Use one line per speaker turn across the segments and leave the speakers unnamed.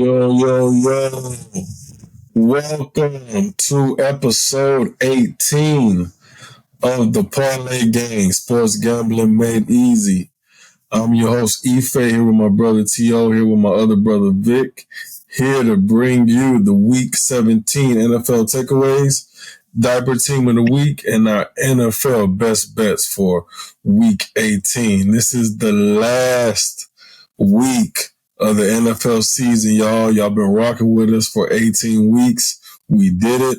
Yo, yo, yo. Welcome to episode 18 of the Parlay Gang, Sports Gambling Made Easy. I'm your host, Ife, here with my brother T.O., here with my other brother Vic, here to bring you the Week 17 NFL takeaways, diaper team of the week, and our NFL best bets for Week 18. This is the last week of the NFL season, y'all. Y'all been rocking with us for 18 weeks. We did it.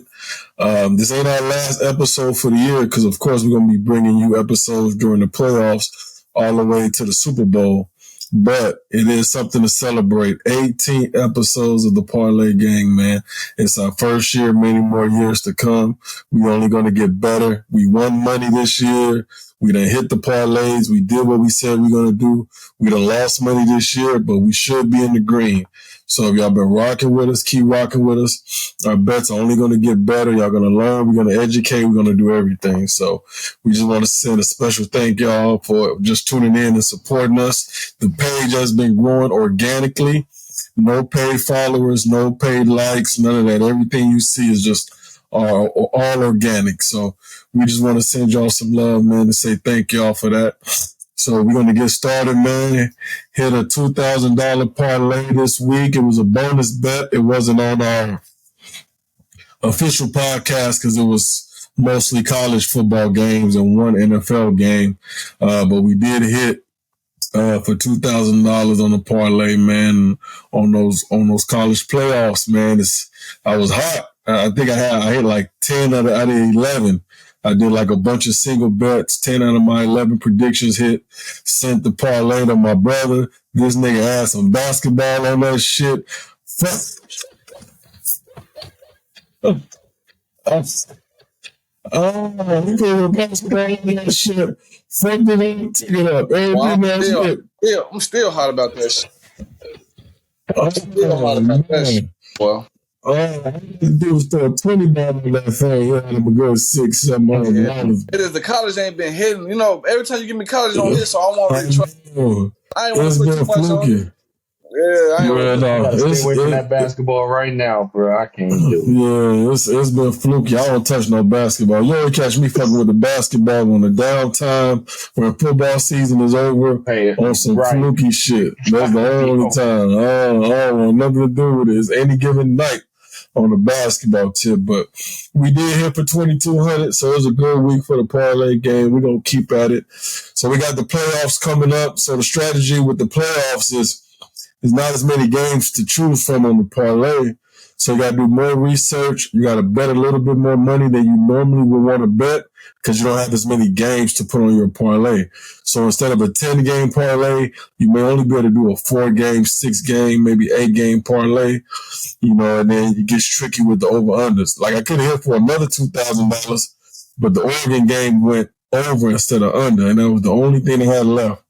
This ain't our last episode for the year because, of course, we're going to be bringing you episodes during the playoffs all the way to the Super Bowl. But it is something to celebrate. 18 episodes of the Parlay Gang, man. It's our first year, many more years to come. We're only going to get better. We won money this year. We done hit the parlays. We did what we said we're going to do. We done lost money this year, but we should be in the green. So if y'all been rocking with us, keep rocking with us. Our bets are only going to get better. Y'all going to learn. We're going to educate. We're going to do everything. So we just want to send a special thank y'all for just tuning in and supporting us. The page has been growing organically. No paid followers, no paid likes, none of that. Everything you see is just all organic. So we just want to send y'all some love, man, and say thank y'all for that. So we're going to get started, man. Hit a $2,000 parlay this week. It was a bonus bet. It wasn't on our official podcast because it was mostly college football games and one NFL game. But we did hit for $2,000 on the parlay, man, on those college playoffs, man. I was hot. I think I hit like 10 out of 11. I did like a bunch of single bets. 10 out of my 11 predictions hit. Sent the parlay to my brother. This nigga had some basketball on that shit. We put basketball on that shit. Fuck it, take it up.
I'm still hot about that shit. I'm still hot about that shit. Well.
All I do was throw $20 on that thing. Yeah, I'm gonna go $600-700.
It is the college ain't been hitting. You know, every time you give me college on this, so I want to really try. I ain't want to put too much on it. Yeah, I ain't
stay away from that basketball right now, bro. I can't do it.
Yeah, it's been fluky. I don't touch no basketball. You don't catch me fucking with the basketball on the downtime when football season is over on some fluky shit. That's the only time. I don't want nothing to do with it. It's any given night on the basketball tip, but we did hit for 2,200, so it was a good week for the parlay game. We're going to keep at it. So we got the playoffs coming up. So the strategy with the playoffs is there's not as many games to choose from on the parlay. So you got to do more research. You got to bet a little bit more money than you normally would want to bet because you don't have as many games to put on your parlay. So instead of a 10-game parlay, you may only be able to do a 4-game, 6-game, maybe 8-game parlay, and then it gets tricky with the over-unders. Like I could have hit for another $2,000, but the Oregon game went over instead of under, and that was the only thing they had left.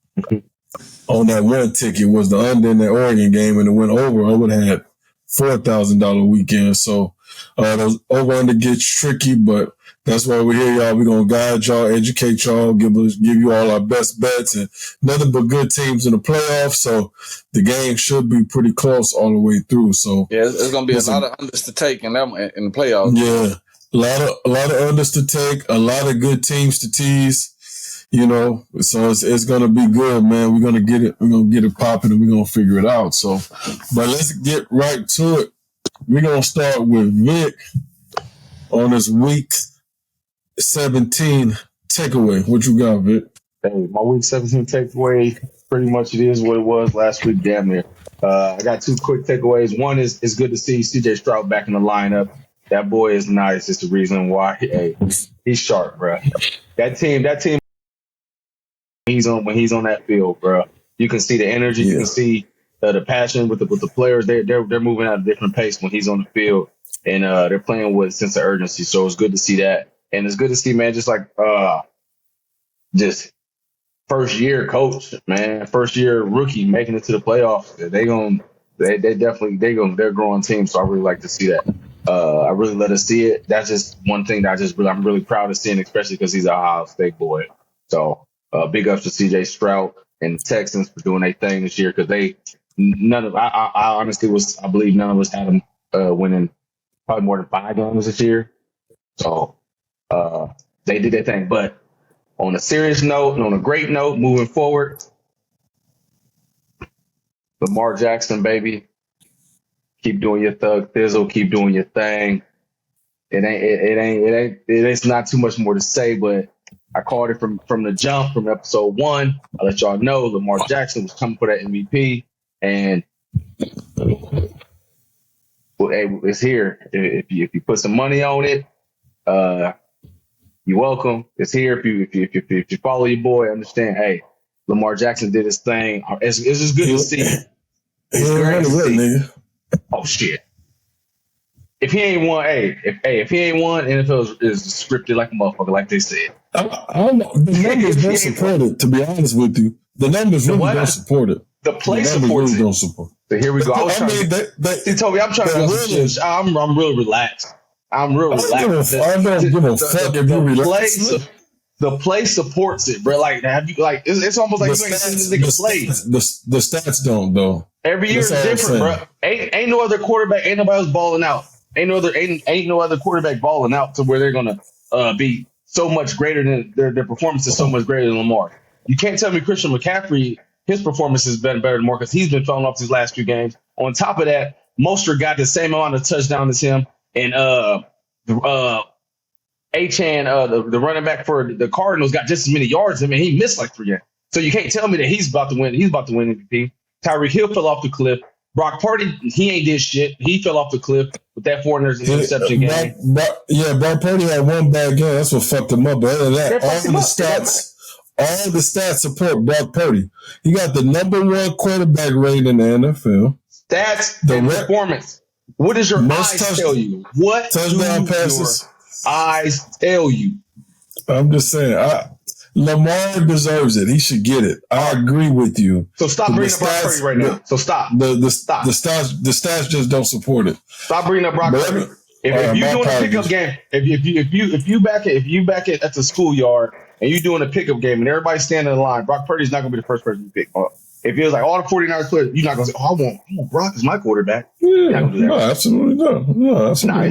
On that one ticket was the under in the Oregon game, and it went over. I would have had $4,000 weekend. So those over-under gets tricky, but that's why we're here, y'all. We're going to guide y'all, educate y'all, give you all our best bets, and nothing but good teams in the playoffs. So the game should be pretty close all the way through. So
yeah, it's going to be a lot of unders to take in the playoffs.
Yeah, a lot of unders to take, a lot of good teams to tease. So it's gonna be good, man. We're gonna get it. We're gonna get it popping, and we're gonna figure it out. So, but let's get right to it. We're gonna start with Vic on this week 17 takeaway. What you got, Vic?
Hey, my week 17 takeaway, pretty much it is what it was last week, damn near. I got two quick takeaways. One is it's good to see CJ Stroud back in the lineup. That boy is nice. It's the reason why. Hey, he's sharp, bro. That team. When he's on that field, bro, you can see the energy. Yeah. You can see the passion with the players. They're moving at a different pace when he's on the field, and they're playing with a sense of urgency. So it's good to see that, and it's good to see, man, just first year coach, man, first year rookie making it to the playoffs. They're growing team. So I really like to see that. I really let us see it. That's just one thing that I'm really proud of seeing, especially because he's an Ohio State boy. So big ups to CJ Stroud and the Texans for doing their thing this year because they I honestly I believe none of us had him winning probably more than 5 games this year. So they did their thing. But on a serious note and on a great note, moving forward, Lamar Jackson, baby, keep doing your thug thizzle, keep doing your thing. It's not too much more to say, but I called it from the jump, from episode 1. I let y'all know Lamar Jackson was coming for that MVP, and it's here. If you put some money on it, you're welcome. It's here. If you follow your boy, understand. Hey, Lamar Jackson did his thing. It's just good to see. It's great to see. Oh shit. If he ain't won, if he ain't won, NFL is scripted like a motherfucker, like they said.
I don't know. The numbers don't support it, to be honest with you. The numbers really don't support it.
The play supports it.
Don't support it.
So here we go. He told me I'm trying to go. I'm really relaxed. I'm real relaxed.
I don't give a fuck if you relax.
The play supports it, bro. Like, have you like? It's almost like you ain't seen this nigga play.
The stats don't though.
Every year is different, bro. Ain't no other quarterback. Ain't nobody else balling out. Ain't no other quarterback balling out to where they're gonna be so much greater than their performance is so much greater than Lamar. You can't tell me Christian McCaffrey, his performance has been better than Lamar because he's been falling off these last few games. On top of that, Mostert got the same amount of touchdown as him, and Achane, the running back for the Cardinals, got just as many yards. I mean, he missed like 3 games. So you can't tell me that he's about to win. He's about to win MVP. Tyreek Hill fell off the cliff. Brock Purdy, he ain't did shit. He fell off the cliff with that 4 interception game.
Brock Purdy had one bad game. That's what fucked him up. But other than that, all the stats support Brock Purdy. He got the #1 quarterback rating in the NFL.
Stats and performance. What does your eyes tell you? What touchdown passes? Eyes tell you.
I'm just saying, Lamar deserves it. He should get it. I agree with you.
So stop bringing up Brock Purdy right now. So stop.
Stop. The stats just don't support it.
Stop bringing up Brock Purdy. If you're doing a pickup game, if you back at the schoolyard and you're doing a pickup game and everybody's standing in line, Brock Purdy's not gonna be the first person you pick. If it was like all the 49ers players, you're not gonna say, "Oh, I want Brock as my quarterback."
Yeah, no, absolutely not. No, absolutely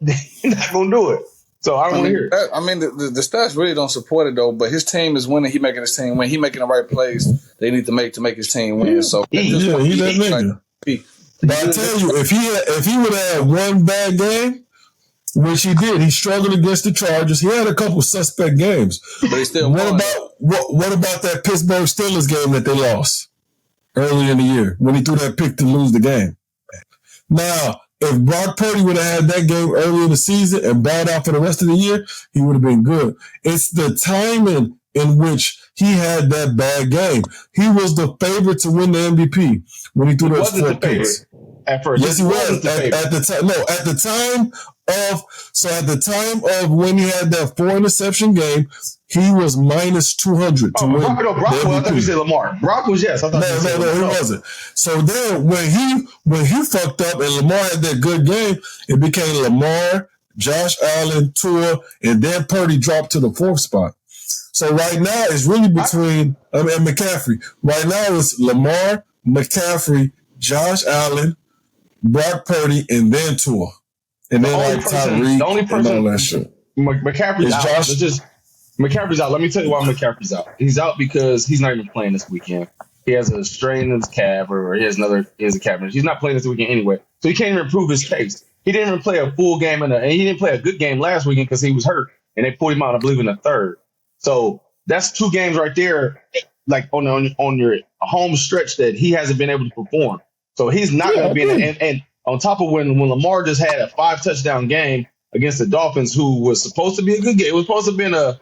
he's not gonna do it. So I don't want to hear it.
I mean, the stats really don't support it though. But his team is winning. He making his team win. He making the right plays they need to make his team win. So
he's that nigga. But I tell you, if he would have had one bad game, which he did, he struggled against the Chargers. He had a couple suspect games.
But he still won.
What about that Pittsburgh Steelers game that they lost early in the year when he threw that pick to lose the game? Now, if Brock Purdy would have had that game early in the season and bowed out for the rest of the year, he would have been good. It's the timing in which he had that bad game. He was the favorite to win the MVP when he threw those 4 picks.
At first,
yes, he was. At the time, at the time of when he had that 4 interception game, he was minus 200 to win.
Brock was. I thought you said Lamar. Brock was, yes. I thought
no, he wasn't. So then when he fucked up and Lamar had that good game, it became Lamar, Josh Allen, Tua, and then Purdy dropped to the 4th spot. So right now it's really between and McCaffrey. Right now it's Lamar, McCaffrey, Josh Allen, Brock Purdy, and then Tua. And then like Tyreek and all that shit.
McCaffrey's out. McCaffrey's out. Let me tell you why McCaffrey's out. He's out because he's not even playing this weekend. He has a strain in his calf, or he has a calf. He's not playing this weekend anyway, so he can't even prove his case. He didn't even play a full game, and he didn't play a good game last weekend because he was hurt, and they pulled him out, I believe, in the 3rd. So that's 2 games right there, like on your home stretch that he hasn't been able to perform. So he's not going to be in it. And on top of when Lamar just had a 5 touchdown game against the Dolphins, who was supposed to be a good game. It was supposed to have been a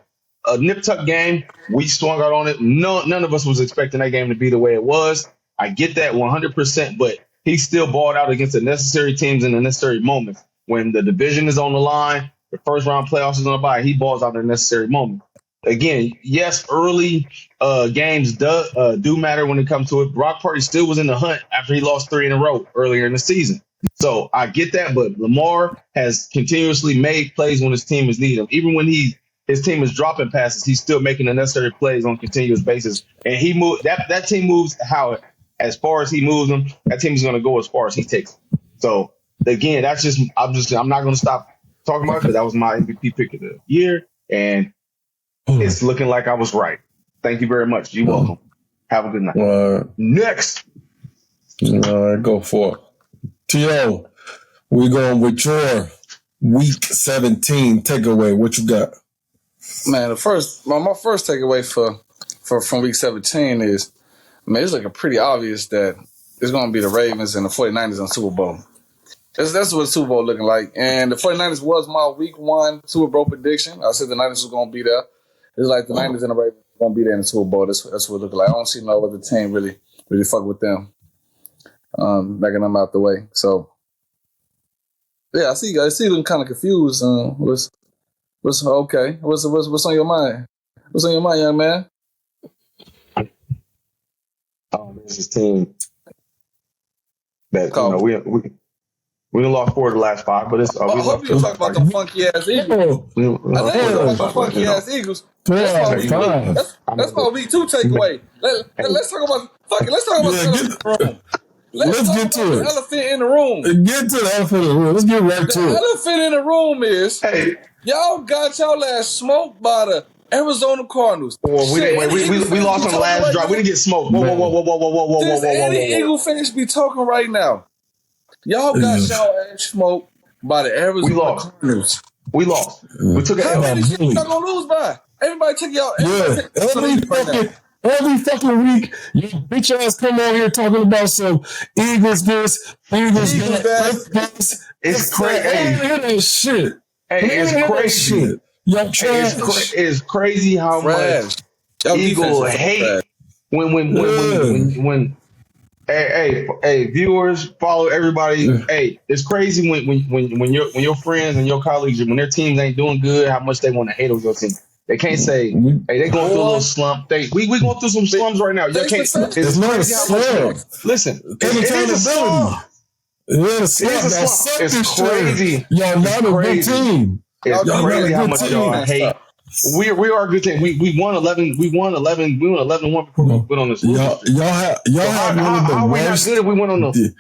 nip-tuck game. We swung out on it. None of us was expecting that game to be the way it was. I get that 100%, but he still balled out against the necessary teams in the necessary moments. When the division is on the line, the first-round playoffs is on the bye, he balls out in the necessary moment. Again, yes, early games do matter when it comes to it. Brock Purdy still was in the hunt after he lost 3 in a row earlier in the season. So I get that, but Lamar has continuously made plays when his team has needed him. Even when his team is dropping passes, he's still making the necessary plays on a continuous basis. And he moved that team moves how as far as he moves them, that team is going to go as far as he takes them. So again, I'm not going to stop talking about it because that was my MVP pick of the year, and it's looking like I was right. Thank you very much. You're welcome. Have a good night. Next.
All right, go for it. T.O., we're going with your Week 17 takeaway. What you got?
Man, my first takeaway from Week 17 is, man, it's looking pretty obvious that it's going to be the Ravens and the 49ers in the Super Bowl. That's what the Super Bowl looking like. And the 49ers was my Week 1 Super Bowl prediction. I said the Niners was going to be there. It's like the Niners and the Ravens are going to be there in the Super Bowl. That's what it looking like. I don't see no other team really fuck with them. Making them out the way. So, yeah, I see them kind of confused. What's okay? What's on your mind? What's on your mind, young man?
There's this team that we lost 4 of the last 5, but it's.
I hope you talk about the funky ass Eagles. I know you talk about the funky ass Eagles. That's my Week 2 takeaway. Let's talk about the room. Let's get to it. Elephant in the room.
Get to the elephant in the room. Let's get right to it.
The elephant in the room is y'all got y'all ass smoked by the Arizona Cardinals.
Well, we lost on the last drive. We didn't get smoked. Whoa.
Any Eagle fans be talking right now? Y'all got y'all ass smoked by the Arizona Cardinals.
We lost. We took
How many shit y'all gonna lose by? Everybody take y'all.
Every fucking week, you bitch ass come on here talking about some Eagles this, Eagles that.
It's crazy.
Shit.
It's crazy.
Y'all trash.
It's crazy how much Eagle hate when. Hey, viewers, follow everybody. Hey, it's crazy when your friends and your colleagues, when their teams ain't doing good, how much they want to hate on your team. They can't say, hey, they going through a little slump. We going through some slums right now. You can't. It's not a slump. Listen, it's a slump. It's crazy.
Y'all not a good team.
It's crazy how much y'all hate. We are a good team. We won 11. We won 11 1 before we went on this.
Y'all have one of the worst. We not good if we went on the.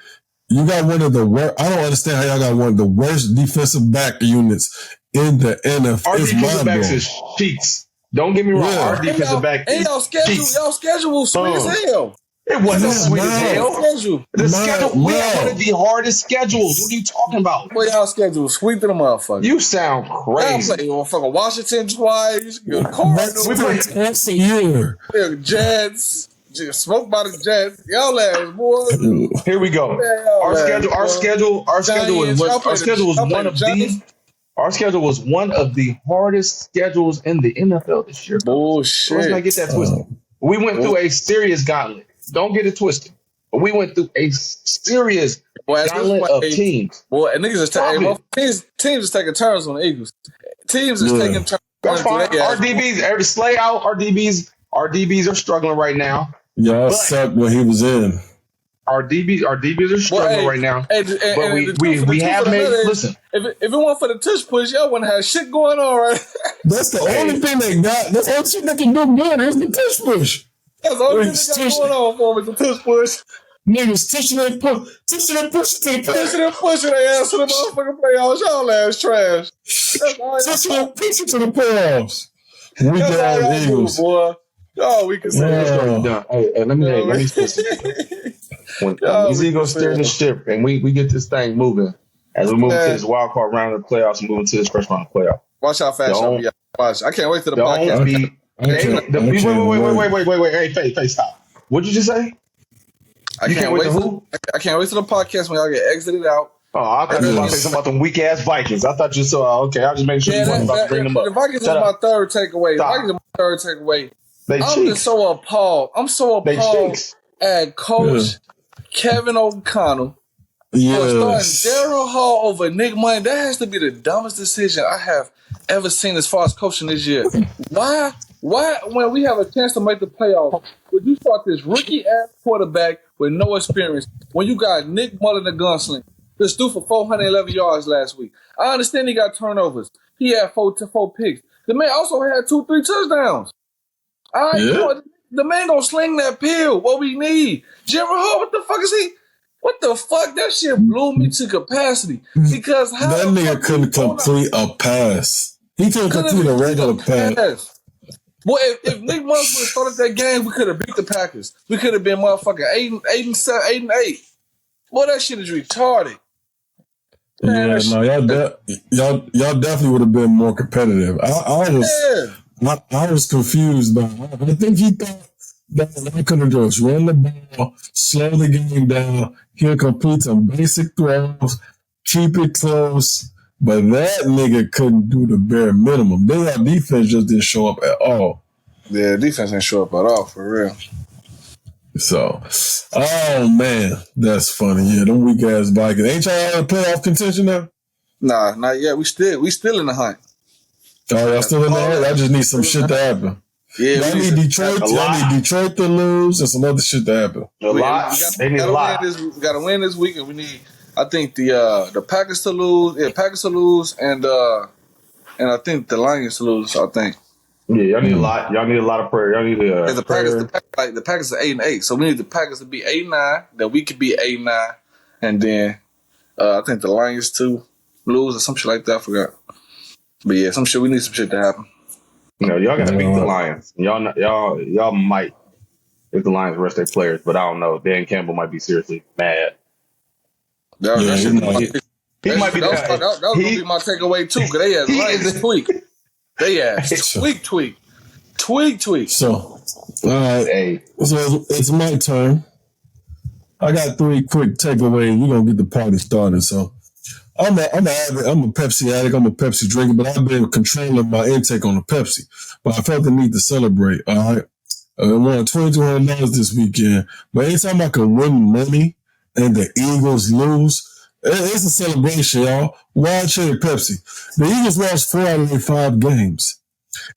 You got one of the worst. I don't understand how y'all got one of the worst defensive back units in the NFL.
Our defensive backs is cheats. Don't get me wrong. Our defensive back is cheats.
Y'all schedule sweet as hell.
It wasn't sweet as hell. The schedule, we have one of the hardest schedules. What are you talking about?
Well, y'all schedule sweet to the motherfucker.
You sound crazy.
Y'all play fucking Washington twice. Cardinals.
We play twice a year.
Jets. Smoked by the Jets. Y'all ass, boy.
Here we go. Our schedule was one of the hardest schedules in the NFL this year.
Bullshit.
Let's not get that twisted. We went through a serious gauntlet. Don't get it twisted. But we went through a serious gauntlet of teams.
Boy, and niggas is teams is taking turns on the Eagles. Teams is taking turns.
That's fine. Our DBs, slay out. Our DBs are struggling right now.
Y'all sucked when he was in.
Our DBs are struggling right now. But we have made. Listen,
if it weren't for the tush push, y'all wouldn't have shit going on, right?
That's the only thing they got. That's the only shit they can do good is the tush push.
That's the only thing they got going on for me, the tush push.
Niggas tushing and pushing to the
pushing their ass to the motherfucking playoffs. Y'all ass trash.
Tushing and pushing to the playoffs. We got the Eagles,
boy. Oh, we can say
it's done. Hey, let me say when these Eagles steer the ship and we get this thing moving as we move to this wild card round of the playoffs and moving to this first round of the playoffs.
Watch how fast y'all be. Watch. I can't wait to the podcast.
Wait. Hey, Faye, stop. What'd you just say?
I can't wait to the podcast when y'all get exited out.
Oh, I thought you were about to say something about them weak ass Vikings. I thought you saw. Okay, I'll just make sure you weren't about to bring them up.
The Vikings is my third takeaway. I'm just so appalled. I'm so appalled at Coach Kevin O'Connell for starting Daryl Hall over Nick Money. That has to be the dumbest decision I have ever seen as far as coaching this year. Why, when we have a chance to make the playoffs, would you start this rookie-ass quarterback with no experience when you got Nick Mullen, the gunslinger, just threw for 411 yards last week? I understand he got turnovers. He had four picks. The man also had 2-3 touchdowns. The man gonna sling that pill. What we need. Jimmy Hall, what the fuck is he? What the fuck? That shit blew me to capacity. Because how
that nigga couldn't complete a pass. He couldn't complete a regular pass.
Boy, if Nick Mullins would have started that game, we could have beat the Packers. We could have been motherfucking 8-8. Boy, that shit is retarded.
Man, y'all definitely would have been more competitive. I was confused by it. I think he thought that I could have just run the ball, slow the game down, he'll complete some basic throws, keep it close. But that nigga couldn't do the bare minimum. Then our defense just didn't show up at all.
Yeah, defense didn't show up at all, for real.
So, oh man, that's funny. Yeah, them weak ass Vikings. Ain't y'all out of playoff contention now?
Nah, not yet. We still in the hunt.
Oh, y'all still in the hunt? I just need some shit to happen.
Yeah,
y'all need Detroit. Y'all need Detroit to lose and some other shit to happen.
They need a lot.
We got to win this week, and we need. I think the Packers to lose. Yeah, Packers to lose, and I think the Lions to lose. I think.
Yeah, y'all need a lot. Y'all need a lot of prayer. Y'all need
the Packers are 8-8, so we need the Packers to be 8-9. That we could be 8-9, and then I think the Lions to lose or some shit like that. I forgot. But yeah, some shit. We need some shit to happen.
Y'all got to beat the Lions. Y'all might if the Lions rest their players, but I don't know. Dan Campbell might be seriously mad.
That was gonna be my takeaway too, because they had Lions tweak. They asked tweak.
So, all right. So it's my turn. I got 3 quick takeaways. We're gonna get the party started. So, I'm a Pepsi addict. I'm a Pepsi drinker, but I've been controlling my intake on the Pepsi. But I felt the need to celebrate. All right, I won $2,200 this weekend. But anytime I can win money and the Eagles lose, it's a celebration, y'all. Wild Cherry Pepsi. The Eagles lost 4 out of their 5 games,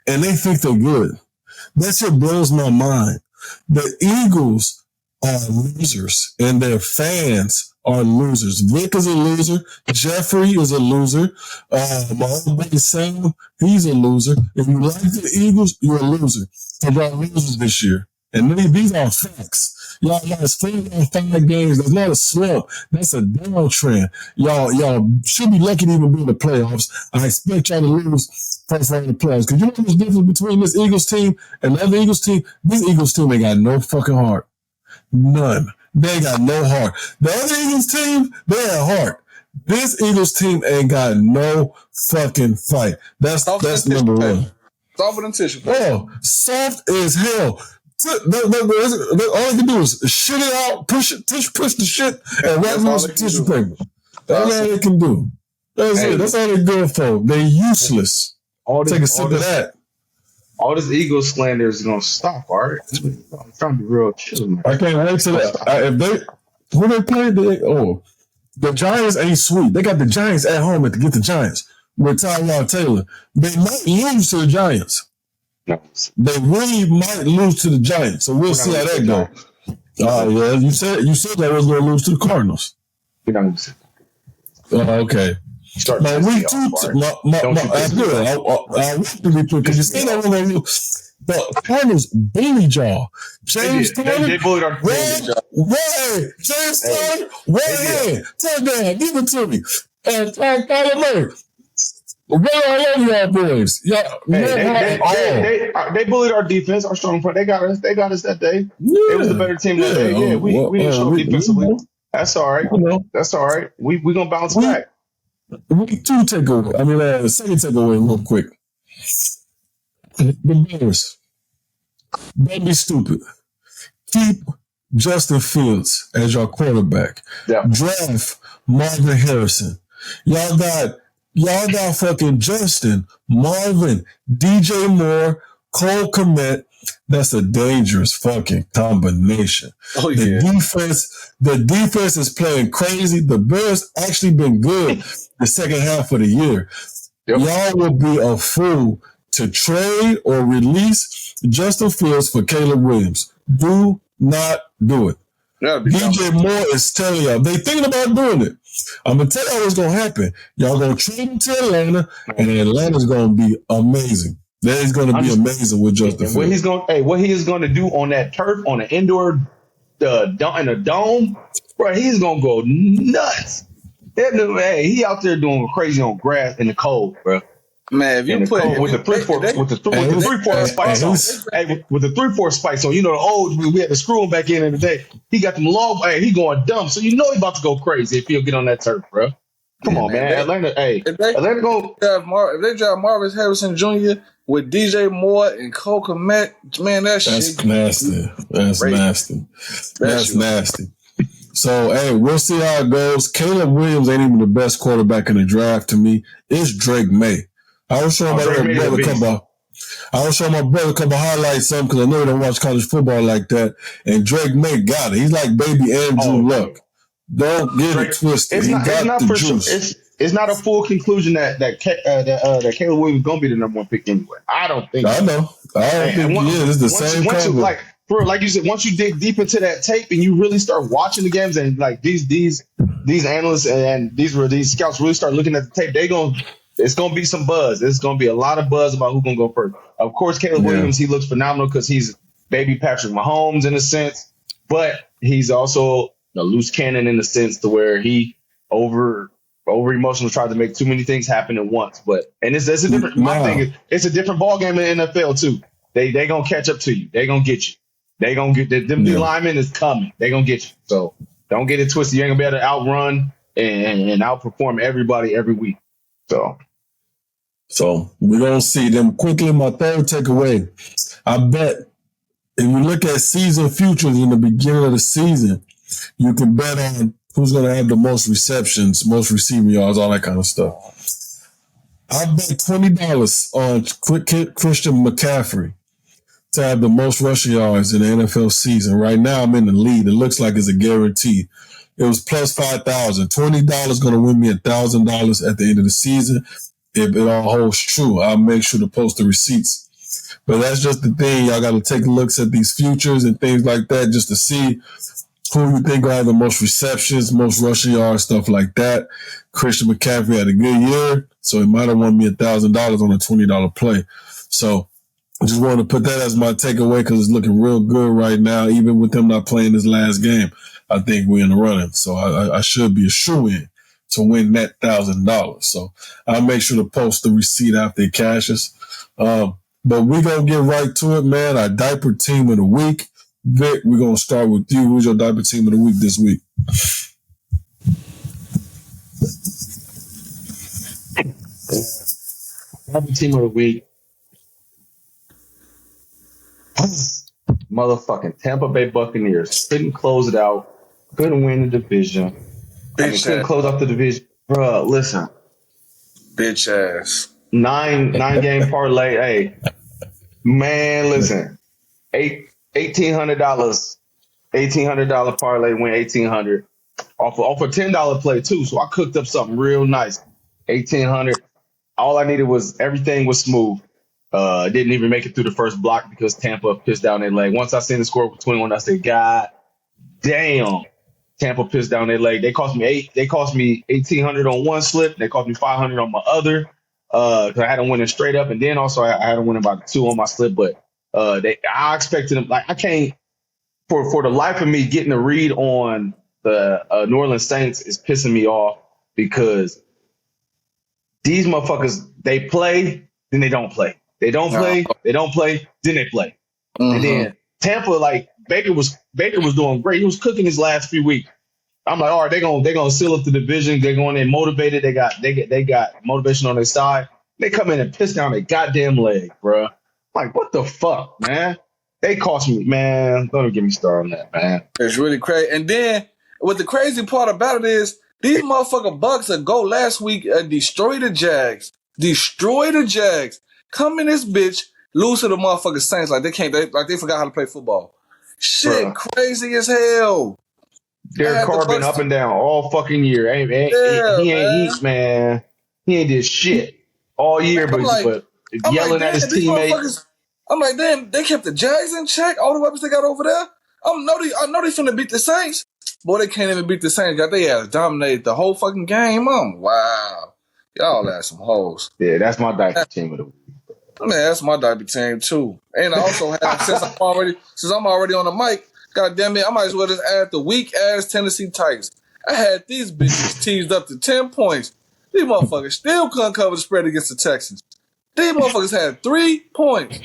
and they think they're good. That shit blows my mind. The Eagles are losers, and their fans are losers. Vic is a loser. Jeffrey is a loser. My old buddy Sam, he's a loser. If you like the Eagles, you're a loser. Because y'all losers this year. And these are facts. Y'all lost 4 out of 5 games. That's not a slump. That's a downtrend. Y'all should be lucky to even be in the playoffs. I expect y'all to lose first round of the playoffs. Because you know what's the difference between this Eagles team and the other Eagles team? This Eagles team ain't got no fucking heart. None. They ain't got no heart. The other Eagles team, they have heart. This Eagles team ain't got no fucking fight. That's number one.
Soft than tissue.
Oh, soft as hell. All they can do is shit it out, push the shit, and wrap it with some tissue paper. That's all they can do. That's it. That's all they're good for. They're useless. Take a sip of that.
All this Eagles slander is gonna stop, all right? I'm trying to be real chill, man.
I can't answer that. Who they played? The Giants ain't sweet. They got the Giants at home to get the Giants with Tyrod Taylor. They might lose to the Giants.
No.
They really might lose to the Giants. So we'll see how that goes. Yeah, you said that was going to lose to the Cardinals.
We're not going to see.
Okay. Now, week 2, because you said that we're going to lose. The Cardinals bullied y'all. James Conner.
They bullied our
James Conner. Touchdown. Give it to me. And Kyler Murray. Where are y'all boys?
They bullied our defense, our strong front. They got us that day. It was the better team that day. Yeah, we didn't show defensively. That's all right. That's all right. We gonna bounce back.
Week 2 takeaway. The second takeaway, real quick. The Bears. Don't be stupid. Keep Justin Fields as your quarterback.
Yeah.
Draft Marvin Harrison. Y'all got fucking Justin, Marvin, DJ Moore, Cole Kmet. That's a dangerous fucking combination.
Oh, yeah.
The defense is playing crazy. The Bears actually been good the second half of the year.
Yep.
Y'all will be a fool to trade or release Justin Fields for Caleb Williams. Do not do it. DJ Moore is telling y'all. They thinking about doing it. I'm going to tell y'all what's going to happen. Y'all going to trade him to Atlanta, and Atlanta's going to be amazing. That is going to be amazing with Justin Fields.
What he is going to do on that turf, on an indoor, in a dome, bro, he's going to go nuts. Hey, he out there doing crazy on grass in the cold, bro.
Man, if you put
with the 3/4 spikes on, with the 3/4 spikes on, you know, we had to screw him back in the day. He got them long. Hey, he going dumb, so you know he about to go crazy if he'll get on that turf, bro. Come on, man. Atlanta. Atlanta go.
If they drive Marvis Harrison Jr. with DJ Moore and Cole Kmet, man, that's
nasty. That's nasty. That's nasty. So, hey, we'll see how it goes. Caleb Williams ain't even the best quarterback in the draft to me. It's Drake May. I was showing my brother a couple highlights, something, because I know they don't watch college football like that. And Drake May got it. He's like baby Andrew Luck. Don't get it twisted. It's not for juice.
Sure. It's not a full conclusion that Caleb Williams is going to be the number one pick anyway. I don't think.
I know. I don't think he is. It's the same cover.
Like you said, once you dig deep into that tape and you really start watching the games, and like these analysts and these scouts really start looking at the tape, it's gonna be some buzz. It's gonna be a lot of buzz about who's gonna go first. Of course, Caleb Williams, he looks phenomenal because he's baby Patrick Mahomes in a sense, but he's also a loose cannon in the sense to where he over emotional, tried to make too many things happen at once. It's a different. My thing is, it's a different ball game in the NFL too. They gonna catch up to you. They gonna get you. They gonna get them. The linemen is coming. They gonna get you. So don't get it twisted. You ain't gonna be able to outrun and outperform everybody every week.
So we're gonna see them quickly. My third takeaway. I bet if you look at season futures in the beginning of the season, you can bet on who's gonna have the most receptions, most receiving yards, all that kind of stuff. I bet $20 on Christian McCaffrey to have the most rushing yards in the NFL season. Right now, I'm in the lead. It looks like it's a guarantee. It was plus 5,000. $20 going to win me $1,000 at the end of the season. If it all holds true, I'll make sure to post the receipts. But that's just the thing. Y'all got to take looks at these futures and things like that just to see who you think will have the most receptions, most rushing yards, stuff like that. Christian McCaffrey had a good year, so he might have won me $1,000 on a $20 play. So I just wanted to put that as my takeaway because it's looking real good right now, even with them not playing this last game. I think we're in the running. So I should be a shoo-in to win that $1,000. So I'll make sure to post the receipt after it cashes. But we're going to get right to it, man. Our diaper team of the week. Vic, we're going to start with you. Who's your diaper team of the week this week?
Diaper team of the week. Motherfucking Tampa Bay Buccaneers couldn't close it out, couldn't win the division. Couldn't close out the division. Bro, listen.
Bitch ass.
9 game parlay. Hey, man, listen. $1,800 parlay win $1,800 off a $10 play too. So I cooked up something real nice. $1,800. All I needed was everything was smooth. Didn't even make it through the first block because Tampa pissed down their leg. Once I seen the score for 21, I said, God damn. Tampa pissed down their leg. They cost me $1,800 on one slip. They cost me $500 on my other. Cause I had them winning straight up, and then also I had them winning by 2 on my slip. But I expected them. Like I can't for the life of me getting a read on the New Orleans Saints is pissing me off because these motherfuckers, they play, then they don't play. They don't play, then they play. Mm-hmm. And then Tampa, like Baker was doing great. He was cooking his last few weeks. I'm like, all right, they're gonna seal up the division. They're going in motivated. They got motivation on their side. They come in and piss down their goddamn leg, bro. Like, what the fuck, man? They cost me, man. Don't even get me started on that, man.
It's really crazy. And then what the crazy part about it is these motherfucking Bucks that go last week destroy the Jags. Come in this bitch, lose to the motherfucking Saints like they forgot how to play football. Shit, bro. Crazy as hell.
Derek Carr been up and down all fucking year. He ain't did shit all year, but yelling at his teammates.
I'm like, damn, they kept the Jags in check. All the weapons they got over there. I know they finna beat the Saints. Boy, they can't even beat the Saints. Got they ass dominated the whole fucking game. Wow, y'all ass some hoes.
Yeah, that's my diaper team of the week.
Man, that's my diaper team too. And I also have since I'm already on the mic. God damn it, I might as well just add the weak ass Tennessee Titans. I had these bitches teased up to 10 points. These motherfuckers still couldn't cover the spread against the Texans. These motherfuckers had 3 points.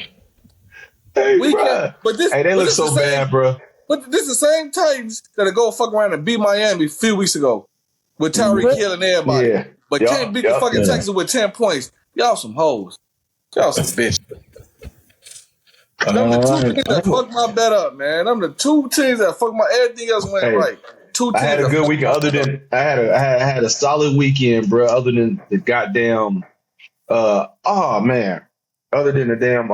Hey,
Weekend,
bro.
but this,
Hey, they
but
look
this the
so
same,
bad, bro.
but this the same Titans that go fuck around and beat Miami a few weeks ago with Tyreek Hill and everybody,
Yeah.
but can't
Yup.
beat the
Yup.
fucking
Yeah.
Texans with 10 points. Y'all some hoes. Y'all some bitches. Them the two teams that fucked my bet up, man. Them the two teams that fucked my everything else went
Hey,
right. Two
I
teams
had a
that
good
fucked
weekend.
my
Other
bet up.
than I had a solid weekend, bro. Other than the goddamn oh man. Other than the damn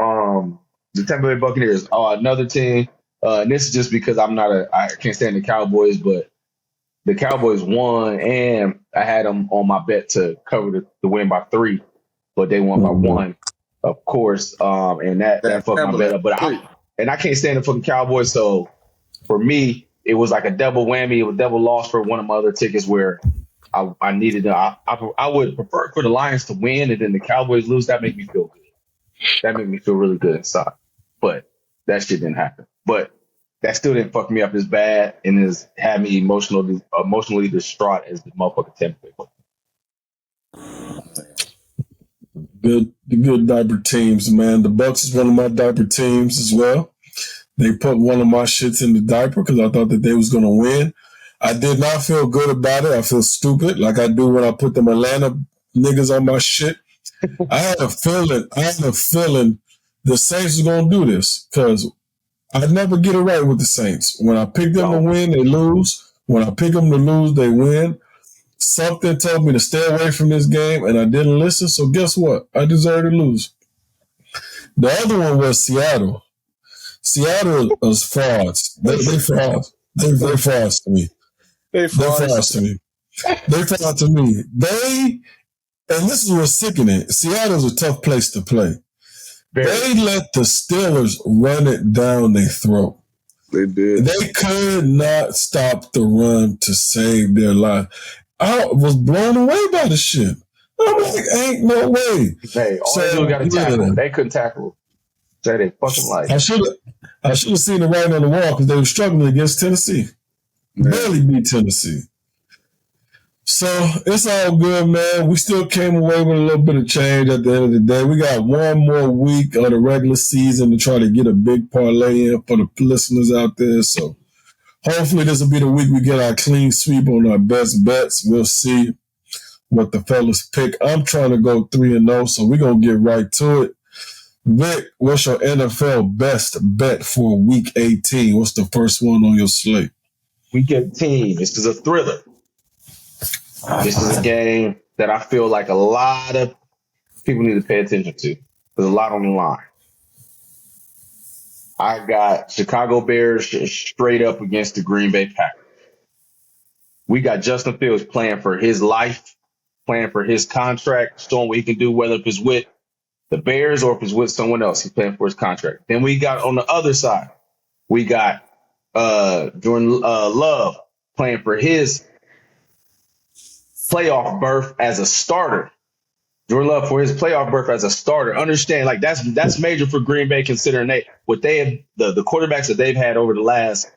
the Tampa Bay Buccaneers. Oh, another team. And this is just because I can't stand the Cowboys, but the Cowboys won, and I had them on my bet to cover the win by 3, but they won by
Mhm.
1, of course. And
Damn,
that fucked my bet
Timberland.
up. But I can't stand the fucking Cowboys, so for me, it was like a double whammy, it was double loss for one of my other tickets where I needed I would prefer for the Lions to win and then the Cowboys lose. That made me feel good. That made me feel really good inside. But that shit didn't happen. But that still didn't fuck me up as bad and has had me emotionally distraught as the motherfucking Tampa Bay
Good diaper teams, man. The Bucks is one of my diaper teams as well. They put one of my shits in the diaper because I thought that they was gonna win. I did not feel good about it. I feel stupid, like I do when I put them Atlanta niggas on my shit. I had a feeling. The Saints was gonna do this because I never get it right with the Saints. When I pick them to win, they lose. When I pick them to lose, they win. Something told me to stay away from this game, and I didn't listen. So guess what? I deserve to lose. The other one was Seattle. Seattle was frauds. They frauds. They frauds to me.
They
They frauds
frauds.
to me. They fraud to me. And this is what's sickening. Seattle's a tough place to play. They let the Steelers run it down their throat.
They did.
They could not stop the run to save their life. I was blown away by the shit. I'm like, ain't no way.
Hey, all they do is got to tackle. They couldn't tackle. Say they fucking life.
I should have seen the writing on the wall because they were struggling against Tennessee.
Yeah.
Barely beat Tennessee. So it's all good, man. We still came away with a little bit of change at the end of the day. We got one more week of the regular season to try to get a big parlay in for the listeners out there. So hopefully this will be the week we get our clean sweep on our best bets. We'll see what the fellas pick. I'm trying to go 3-0, so we're going to get right to it. Vic, what's your NFL best bet for week 18? What's the first one on your slate?
Week 18. This is a thriller. This is a game that I feel like a lot of people need to pay attention to. There's a lot on the line. I got Chicago Bears straight up against the Green Bay Packers. We got Justin Fields playing for his life, playing for his contract, showing what he can do, whether if it's with the Bears or if it's with someone else. He's playing for his contract. Then we got on the other side, we got Jordan Love playing for his playoff berth as a starter. Jordan Love for his playoff berth as a starter. Understand, like that's major for Green Bay considering they have the quarterbacks that they've had over the last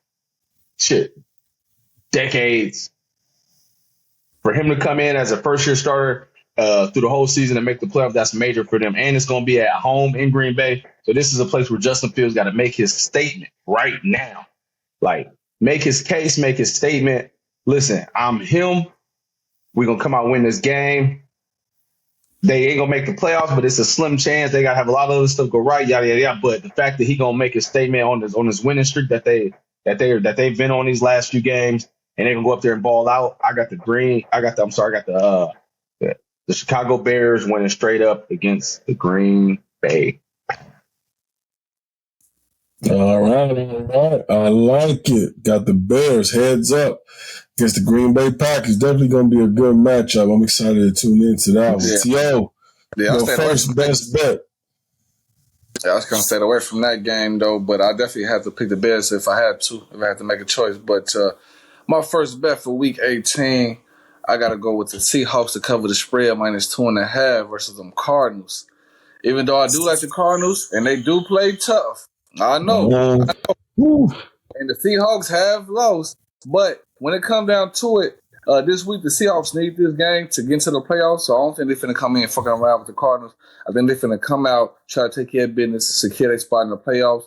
decades. For him to come in as a first year starter through the whole season and make the playoff, that's major for them. And it's going to be at home in Green Bay. So this is a place where Justin Fields got to make his statement right now. Like, make his case, make his statement. Listen, I'm him. We're going to come out and win this game. They ain't going to make the playoffs, but it's a slim chance. They got to have a lot of other stuff go right, yada, yada, yada. But the fact that he going to make his statement on his winning streak that they've been on these last few games, and they're going to go up there and ball out. I got the Chicago Bears winning straight up against the Green Bay.
All right. I like it. Got the Bears heads up against the Green Bay Packers. Definitely going to be a good matchup. I'm excited to tune into that one. T.O., your first best bet.
Yeah, I was going to stay away from that game, though, but I definitely had to pick the Bears if I had to make a choice. But my first bet for week 18, I got to go with the Seahawks to cover the spread -2.5 versus them Cardinals. Even though I do like the Cardinals and they do play tough, I know.
Woo.
And the Seahawks have lost, but when it comes down to it, this week the Seahawks need this game to get into the playoffs. So I don't think they're finna come in fucking around with the Cardinals. I think they're finna come out, try to take care of business, secure their spot in the playoffs.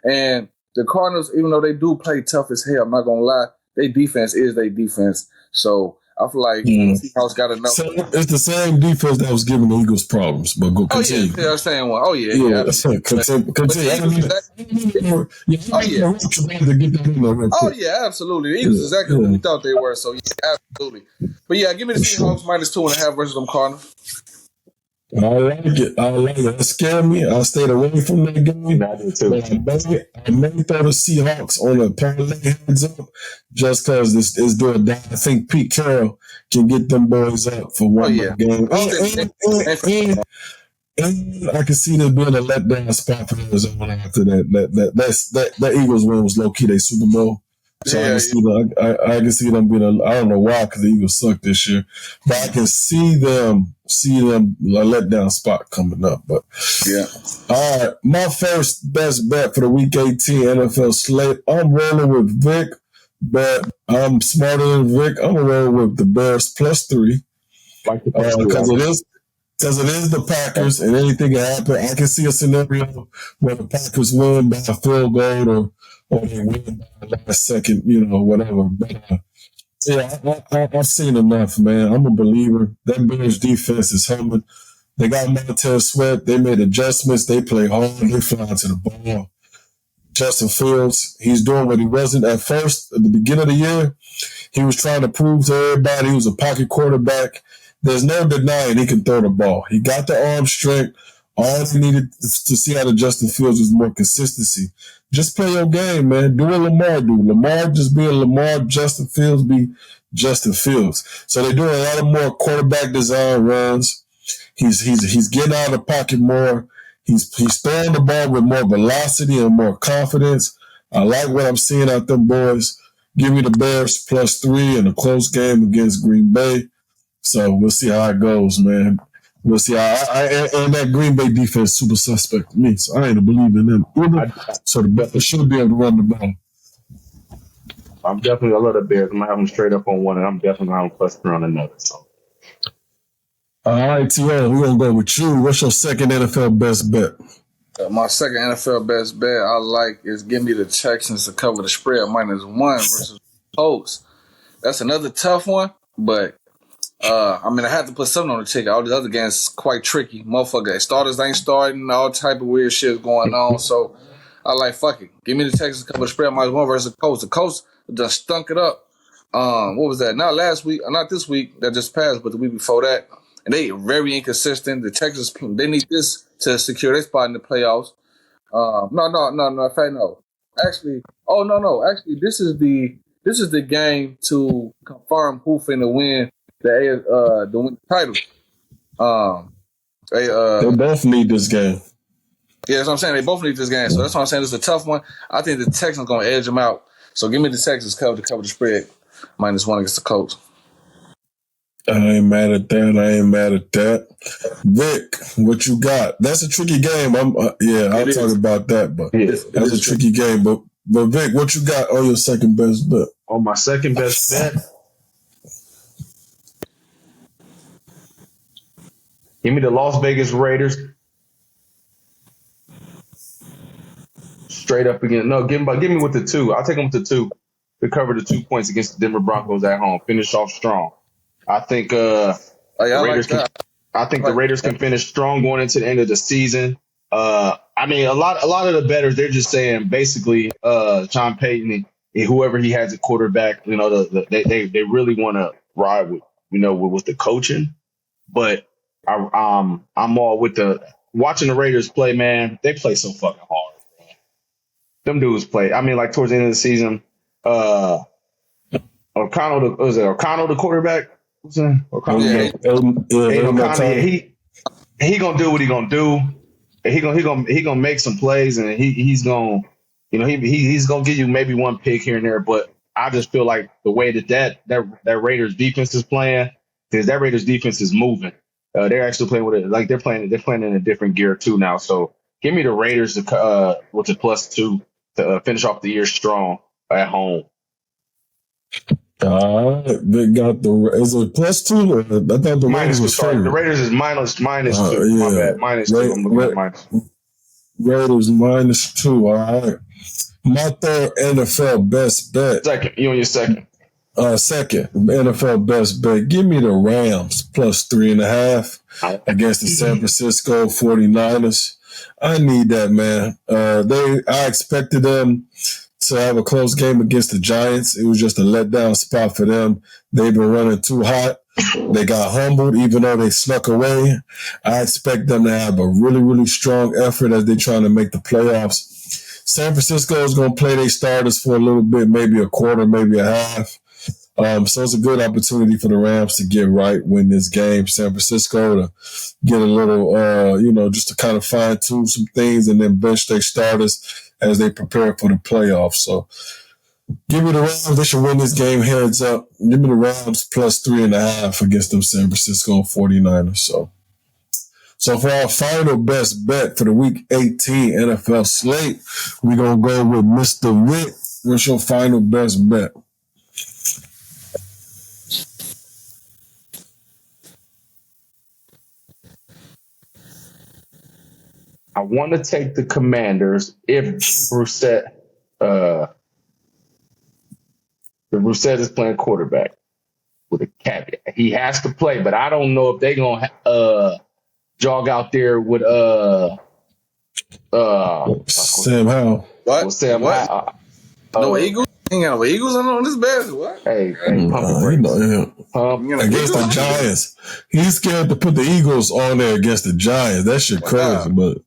And the Cardinals, even though they do play tough as hell, I'm not gonna lie, their defense is their defense. So I feel like the Seahawks got enough.
So it's the same defense that was giving the Eagles problems, but go continue.
Oh yeah, same one. Oh yeah.
Continue.
Oh yeah, absolutely. The Eagles exactly what we thought they were. So yeah, absolutely. But yeah, give me the Seahawks minus 2.5 versus them Cardinals.
I like it. That scared me. I stayed away from that game.
I did too.
I may throw the Seahawks on a parlay heads up just because this is doing that. I think Pete Carroll can get them boys up for one more game. And I can see there being a letdown spot for Arizona after that Eagles win was low key their Super Bowl. So I can see them being I don't know why because the Eagles suck this year, but I can see them a letdown spot coming up. But
yeah,
all right, my first best bet for the Week 18 NFL slate. I'm rolling with Vic, but I'm smarter than Vic. I'm rolling with the Bears +3 because it is the Packers and anything can happen. I can see a scenario where the Packers win by a field goal or they win by the last second, whatever. But I've seen enough, man. I'm a believer. That Bears defense is humming. They got Montez Sweat. They made adjustments. They play hard. They fly to the ball. Justin Fields, he's doing what he wasn't at first. At the beginning of the year, he was trying to prove to everybody he was a pocket quarterback. There's no denying he can throw the ball. He got the arm strength. All he needed to see out of Justin Fields was more consistency. Just play your game, man. Do what Lamar do. Lamar just be a Lamar. Justin Fields be Justin Fields. So they're doing a lot of more quarterback design runs. He's getting out of the pocket more. He's throwing the ball with more velocity and more confidence. I like what I'm seeing out them boys. Give me the Bears +3 in a close game against Green Bay. So we'll see how it goes, man. We'll see how and that Green Bay defense super suspect to me. So I ain't believe in them either. So the Bears should be able to run the ball.
I'm definitely a little Bears. I'm gonna have them straight up on one, and I'm definitely gonna have them +3 on another. So.
All right, T.O., we're gonna go with you. What's your second NFL best bet?
My second NFL best bet I like is give me the Texans to cover the spread -1 versus Colts. That's another tough one, but I had to put something on the ticket. All the other games quite tricky. Motherfucker, starters ain't starting. All type of weird shit going on. So I like, fuck it. Give me the Texans to cover the spread -1 versus the Colts. The Colts just stunk it up. What was that? Not last week. Not this week that just passed, but the week before that. And they very inconsistent. The Texans, they need this to secure their spot in the playoffs. No. Actually, this is the game to confirm who finna win the title.
They both need this game.
Yeah, that's what I'm saying. They both need this game. So that's what I'm saying. It's a tough one. I think the Texans gonna edge them out. So give me the Texans to cover the spread -1 against the Colts.
I ain't mad at that. Vic, what you got? That's a tricky game. I'll talk about that, but that's a tricky game. But Vic, what you got on your second best bet?
On my second best bet, give me the Las Vegas Raiders. Straight up again. No, give me with the 2. I'll take them with the 2 to cover the 2 points against the Denver Broncos at home. Finish off strong. I think the Raiders can finish strong going into the end of the season. A lot of the bettors, they're just saying basically Sean Payton and whoever he has at quarterback, they really want to ride with the coaching. But I'm all with watching the Raiders play, man. They play so fucking hard. Man. Them dudes play. Towards the end of the season, O'Connell the quarterback? O'Connell, he gonna do what he gonna do. He gonna make some plays, and he's gonna he's gonna give you maybe one pick here and there. But I just feel like the way that Raiders defense is playing, because that Raiders defense is moving. They're actually playing with it. Like they're playing in a different gear too now. So give me the Raiders with a +2 to finish off the year strong at home.
They got is it +2? I thought the Raiders was
favored. The Raiders is minus 2. My bad, -2. I'm looking at minus.
Raiders -2. All right. My third NFL best bet.
Second, you on your second.
Second NFL best bet. Give me the Rams +3.5 against the San Francisco 49ers. I need that, man. I expected them to have a close game against the Giants. It was just a letdown spot for them. They've been running too hot. They got humbled, even though they snuck away. I expect them to have a really, really strong effort as they're trying to make the playoffs. San Francisco is going to play their starters for a little bit, maybe a quarter, maybe a half. So it's a good opportunity for the Rams to get right, win this game. San Francisco to get a little, just to kind of fine-tune some things and then bench their starters as they prepare for the playoffs. So give me the Rams. They should win this game heads up. Give me the Rams +3.5 against them San Francisco 49ers. So for our final best bet for the Week 18 NFL slate, we're going to go with Mr. Witt. What's your final best bet?
I want to take the Commanders if Brissett is playing quarterback with a caveat. He has to play, but I don't know if they're going to jog out there with
Sam Howell.
What?
Sam
Howell. No Eagles? Ain't got no Eagles on this bed? What?
Hey,
against the Giants. He's scared to put the Eagles on there against the Giants. That shit crazy, but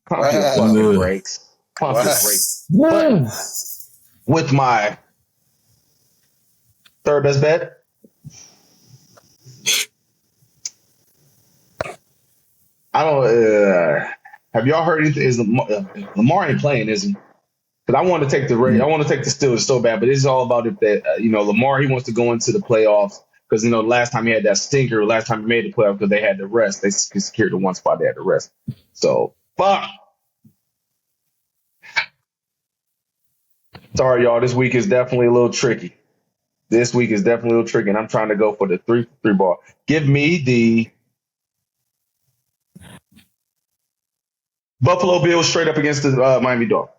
breaks. With my third best bet, I don't. Have y'all heard anything? Is Lamar ain't playing, is he? Because I want to take the Steelers so bad, but it's all about if that Lamar, he wants to go into the playoffs because last time he had that stinker, last time he made the playoffs because they had the rest, they secured the one spot, they had the rest. So fuck. Sorry, y'all. This week is definitely a little tricky. And I'm trying to go for the 3 ball. Give me the Buffalo Bills straight up against the Miami Dolphins.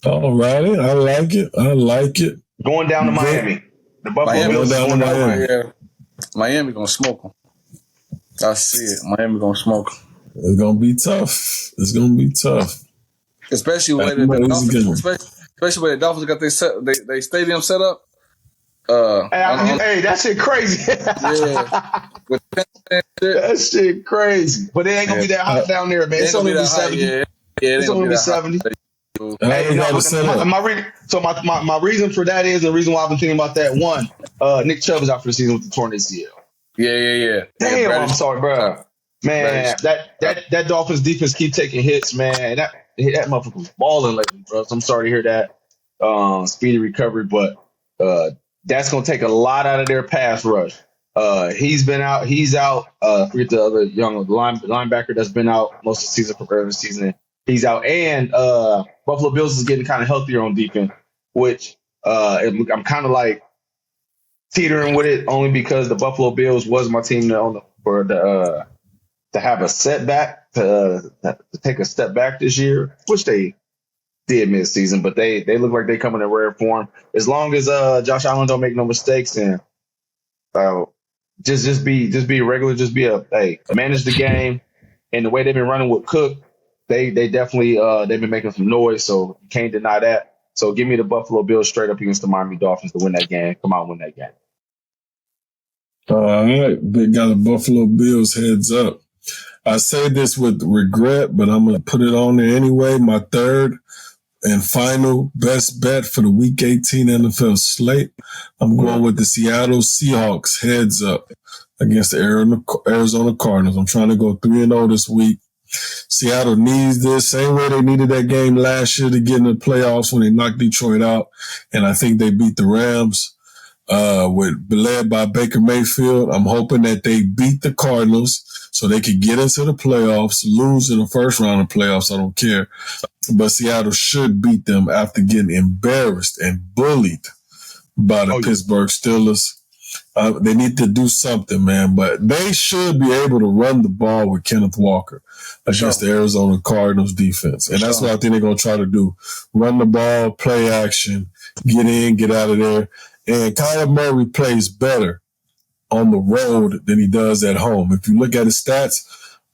All righty. I like it.
Going down to Miami. The Buffalo Bills
down to Miami.
Yeah. Miami going to smoke them. I see it. Miami going to smoke them.
It's going to be tough.
Especially when the Dolphins got their stadium set up.
Hey, that shit crazy.
Yeah.
That shit crazy. But it ain't going to be that hot down there, man. It's only going to be 70.
Yeah,
it's only going to be 70. Hey, my reason for that is the reason why I've been thinking about that. One, Nick Chubb is out for the season with the torn ACL.
Yeah.
Damn, I'm sorry, bro. Man, that Dolphins defense keep taking hits, man. That motherfucker was balling lately, bro. So I'm sorry to hear that. Speedy recovery, but that's gonna take a lot out of their pass rush. He's been out. He's out. Forget the other young linebacker that's been out most of the season, for the season. He's out, and Buffalo Bills is getting kind of healthier on defense, which I'm kind of like teetering with it only because the Buffalo Bills was my team to have a setback, to take a step back this year, which they did mid-season, but they look like they coming in rare form. As long as Josh Allen don't make no mistakes and just be regular, manage the game, and the way they've been running with Cook. They definitely they've been making some noise, so you can't deny that. So give me the Buffalo Bills straight up against the Miami Dolphins to win that game. Come on, win that game.
All right, big guy, the Buffalo Bills heads up. I say this with regret, but I'm going to put it on there anyway. My third and final best bet for the Week 18 NFL slate. I'm going with the Seattle Seahawks heads up against the Arizona Cardinals. I'm trying to go 3-0 this week. Seattle needs this same way they needed that game last year to get in the playoffs when they knocked Detroit out, and I think they beat the Rams. led by Baker Mayfield. I'm hoping that they beat the Cardinals so they can get into the playoffs, lose in the first round of playoffs. I don't care. But Seattle should beat them after getting embarrassed and bullied by the Pittsburgh Steelers. They need to do something, man. But they should be able to run the ball with Kenneth Walker against the Arizona Cardinals defense. And that's what I think they're going to try to do. Run the ball, play action, get in, get out of there. And Kyler Murray plays better on the road than he does at home. If you look at his stats,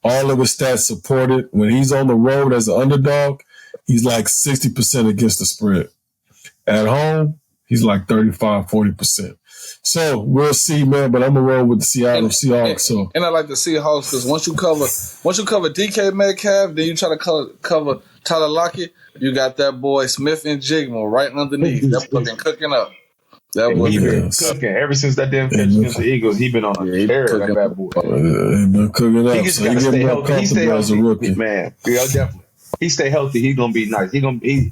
all of his stats support it. When he's on the road as an underdog, he's like 60% against the spread. At home, he's like 35, 40%. So we'll see, man. But I'm gonna roll with the Seattle Seahawks.
And I like the Seahawks because once you cover DK Metcalf, then you try to cover Tyler Lockett. You got that boy Smith and Jigma right underneath. That boy been cooking up. That boy
been cooking ever since that damn catch against the Eagles. He been on a tear. That bad boy.
He been cooking up.
He just gotta stay healthy. He stay healthy, man. Yeah, definitely. He stay healthy. He's gonna be nice. He's gonna be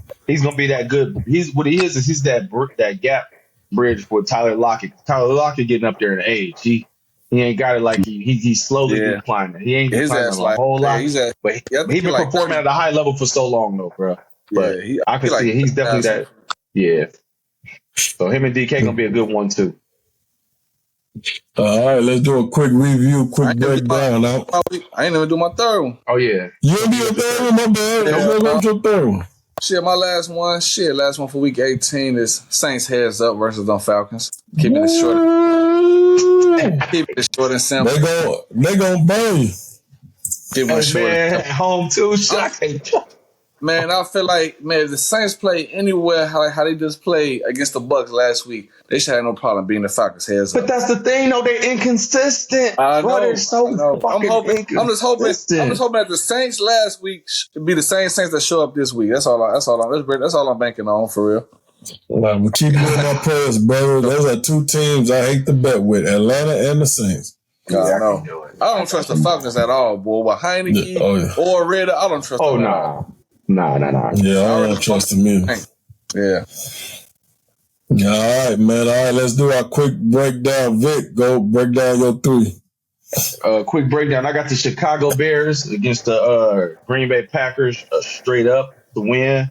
that good. He's that gap bridge with Tyler Lockett. Tyler Lockett getting up there in age. He ain't got it like he's slowly declining. He ain't declining a whole lot. But he been performing at a high level for so long though, bro. But I can see he's definitely that. Yeah. So him and DK gonna be a good one too.
All right, let's do a quick review, quick breakdown.
I ain't even do my third one.
Oh yeah,
you didn't do your third one, my bad. I'm gonna go your third one.
My last one for week 18 is Saints heads up versus them Falcons. Keeping it short. Keeping it short and simple.
They gonna burn you.
Keeping it short.
At home too.
Man, I feel like, if the Saints play anywhere how they just played against the Bucs last week, they should have no problem beating the Falcons heads up.
But that's the thing, though. They're inconsistent.
I know.
They're so fucking inconsistent.
I'm just hoping that the Saints last week should be the same Saints that show up this week. That's all I'm banking on, for real.
Well, I'm keep you in my prayers, brother. Those are two teams I hate to bet with, Atlanta and the Saints.
I don't trust the Falcons at all, boy. With Heineke or Ritter, I don't trust them at all.
Nah.
Yeah, I don't trust him either.
Yeah.
All right, man. All right, let's do our quick breakdown. Vic, go break down your three.
Quick breakdown. I got the Chicago Bears against the Green Bay Packers straight up to win.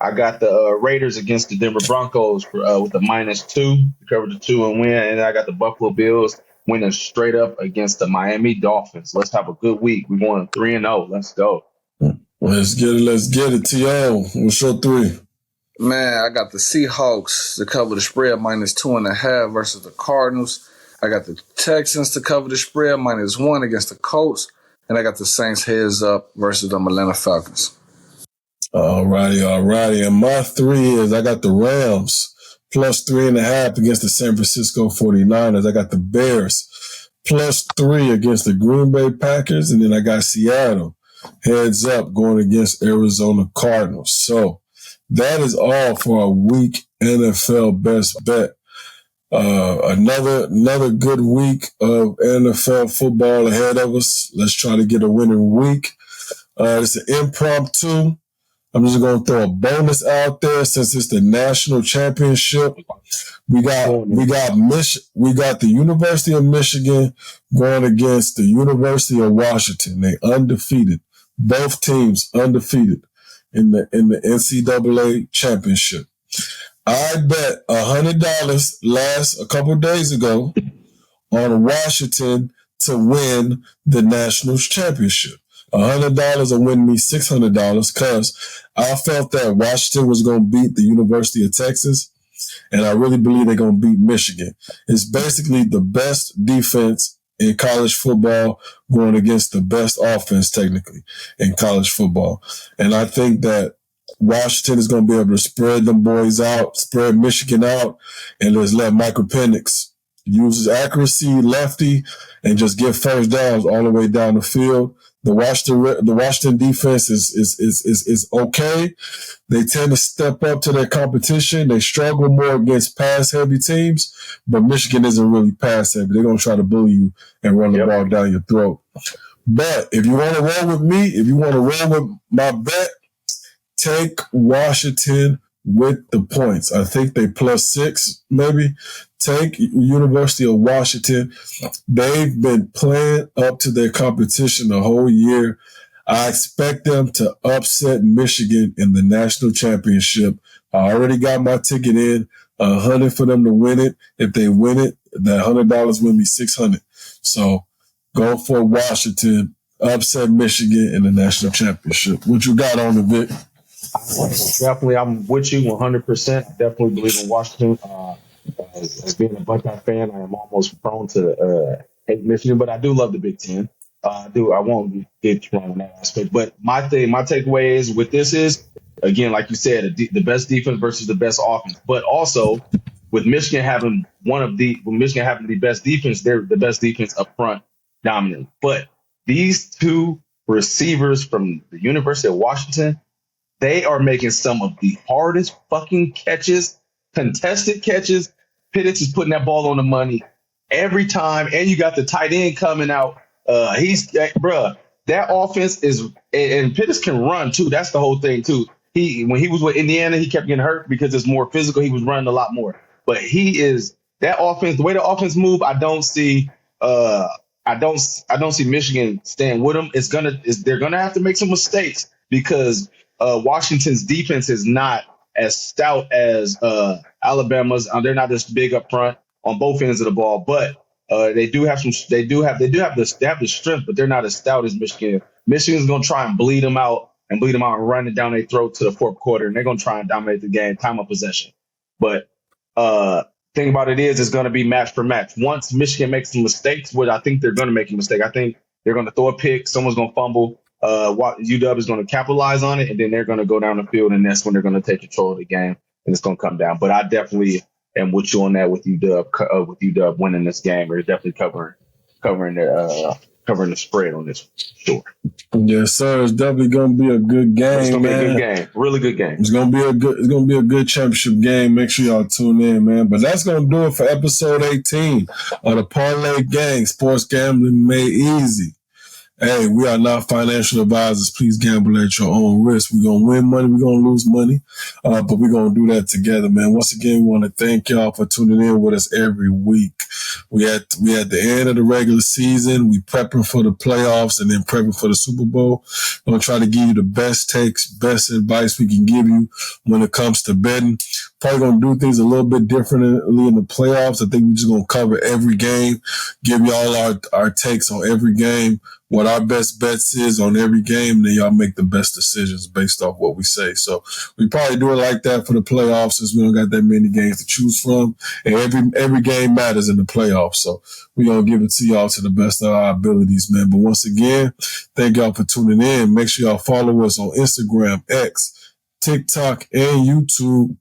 I got the Raiders against the Denver Broncos with the -2 to cover the 2 and win. And I got the Buffalo Bills winning straight up against the Miami Dolphins. Let's have a good week. We're going 3-0. Let's go.
Let's get it. T.O., what's your three?
Man, I got the Seahawks to cover the spread -2.5 versus the Cardinals. I got the Texans to cover the spread -1 against the Colts. And I got the Saints heads up versus the Atlanta Falcons.
All righty. And my three is I got the Rams +3.5 against the San Francisco 49ers. I got the Bears +3 against the Green Bay Packers. And then I got Seattle heads up going against Arizona Cardinals. So that is all for our week NFL best bet. Another good week of NFL football ahead of us. Let's try to get a winning week. It's an impromptu. I'm just going to throw a bonus out there since it's the national championship. We got the University of Michigan going against the University of Washington. They undefeated. Both teams undefeated in the NCAA championship. I bet $100 a couple of days ago on Washington to win the national championship. $100 will win me $600 because I felt that Washington was going to beat the University of Texas, and I really believe they're going to beat Michigan. It's basically the best defense in college football going against the best offense technically in college football. And I think that Washington is going to be able to spread them boys out, spread Michigan out, and just let Michael Penix use his accuracy, lefty, and just get first downs all the way down the field. The Washington defense is okay. They tend to step up to their competition. They struggle more against pass-heavy teams, but Michigan isn't really pass-heavy. They're going to try to bully you and run the ball down your throat. But if you want to roll with me, if you want to roll with my bet, take Washington with the points. I think they +6, maybe. Take University of Washington. They've been playing up to their competition the whole year. I expect them to upset Michigan in the national championship. I already got my ticket in, $100 for them to win it. If they win it, that $100 will be $600. So go for Washington, upset Michigan in the national championship. What you got on the Vic?
Definitely, I'm with you 100%. I definitely believe in Washington. As being a Buckeye fan, I am almost prone to hate Michigan, but I do love the Big Ten. I won't get you wrong in that aspect. But my takeaway is with this is, again, like you said, the best defense versus the best offense. But also, with Michigan having the best defense, they're the best defense up front, dominant. But these two receivers from the University of Washington, they are making some of the hardest fucking catches, contested catches. Pittix is putting that ball on the money every time, and you got the tight end coming out. That offense is, and Pittix can run too. That's the whole thing too. When he was with Indiana, he kept getting hurt because it's more physical. He was running a lot more. But that offense, the way the offense move, I don't see Michigan staying with them. They're gonna have to make some mistakes because Washington's defense is not as stout as Alabama's. They're not as big up front on both ends of the ball, but they have the strength, but they're not as stout as Michigan. Michigan's going to try and bleed them out and run it down their throat to the fourth quarter, and they're going to try and dominate the game, time of possession. But thing about it is, it's going to be match for match. Once Michigan makes some mistakes, which I think they're going to make a mistake, I think they're going to throw a pick, someone's going to fumble. UW is going to capitalize on it, and then they're going to go down the field, and that's when they're going to take control of the game, and it's going to come down. But I definitely am with you on that with UW winning this game, or definitely covering the spread on this. Sure.
Yes, sir. It's definitely going to be a good game.
It's going to be a good game, really good game.
It's going to be a good championship game. Make sure y'all tune in, man. But that's going to do it for episode 18 of the Parlay Gang. Sports gambling made easy. Hey, we are not financial advisors. Please gamble at your own risk. We're going to win money. We're going to lose money. But we're going to do that together, man. Once again, we want to thank y'all for tuning in with us every week. We at the end of the regular season. We prepping for the playoffs and then prepping for the Super Bowl. We're going to try to give you the best takes, best advice we can give you when it comes to betting. Probably going to do things a little bit differently in the playoffs. I think we're just going to cover every game, give y'all our takes on every game, what our best bets is on every game, and then y'all make the best decisions based off what we say. So we probably do it like that for the playoffs since we don't got that many games to choose from, and every game matters in the playoffs. So we're going to give it to y'all to the best of our abilities, man. But once again, thank y'all for tuning in. Make sure y'all follow us on Instagram, X, TikTok, and YouTube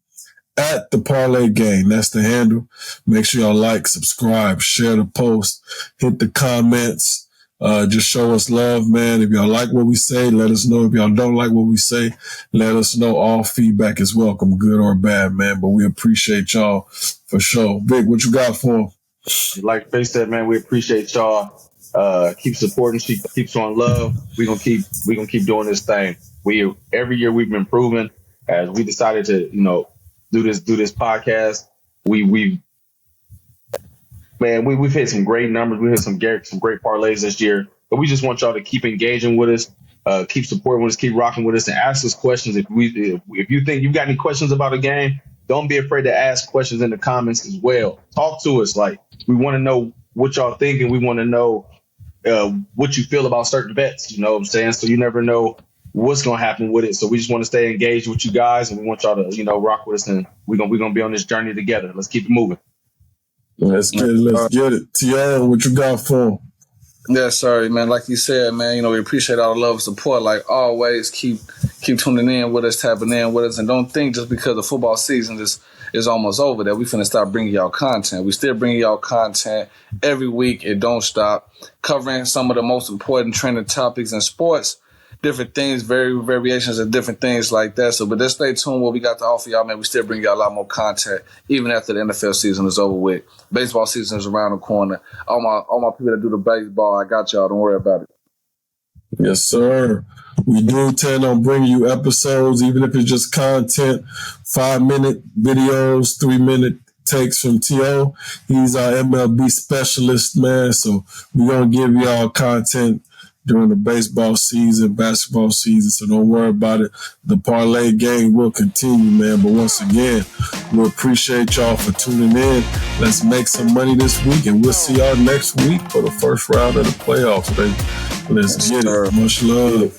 at the Parlay Gang. That's the handle. Make sure y'all like, subscribe, share the post, hit the comments. Just show us love, man. If y'all like what we say, let us know. If y'all don't like what we say, let us know. All feedback is welcome, good or bad, man. But we appreciate y'all for sure. Vic, what you got for them?
Like Faye said, man, we appreciate y'all. Keep supporting, keep showing love. We're gonna keep doing this thing. Every year we've been improving as we decided to, do this podcast. We've hit some great numbers. We hit some great parlays this year. But we just want y'all to keep engaging with us, keep supporting with us, keep rocking with us, and ask us questions. If you think you've got any questions about a game, don't be afraid to ask questions in the comments as well. Talk to us. Like, we want to know what y'all think, and we want to know what you feel about certain bets. You know what I'm saying? So you never know what's going to happen with it. So we just want to stay engaged with you guys, and we want y'all to, rock with us, and we're gonna be on this journey together. Let's keep it moving.
Let's get it. Tiara, what you got for him?
Yeah, sorry, man. Like you said, man, we appreciate all the love and support. Like always, keep tuning in with us, tapping in with us, and don't think just because the football season is almost over that we finna stop bringing y'all content. We still bring y'all content every week. It don't stop. Covering some of the most important trending topics in sports, different things, variations of different things like that. So, but just stay tuned. What we got to offer y'all, man. We still bring y'all a lot more content, even after the NFL season is over with. Baseball season is around the corner. All my people that do the baseball, I got y'all. Don't worry about it.
Yes, sir. We do intend on bringing you episodes, even if it's just content, 5-minute videos, 3-minute takes from T.O. He's our MLB specialist, man. So we're going to give y'all content during the baseball season, basketball season. So don't worry about it. The parlay game will continue, man. But once again, we appreciate y'all for tuning in. Let's make some money this week, and we'll see y'all next week for the first round of the playoffs, baby. Let's get it. Much love.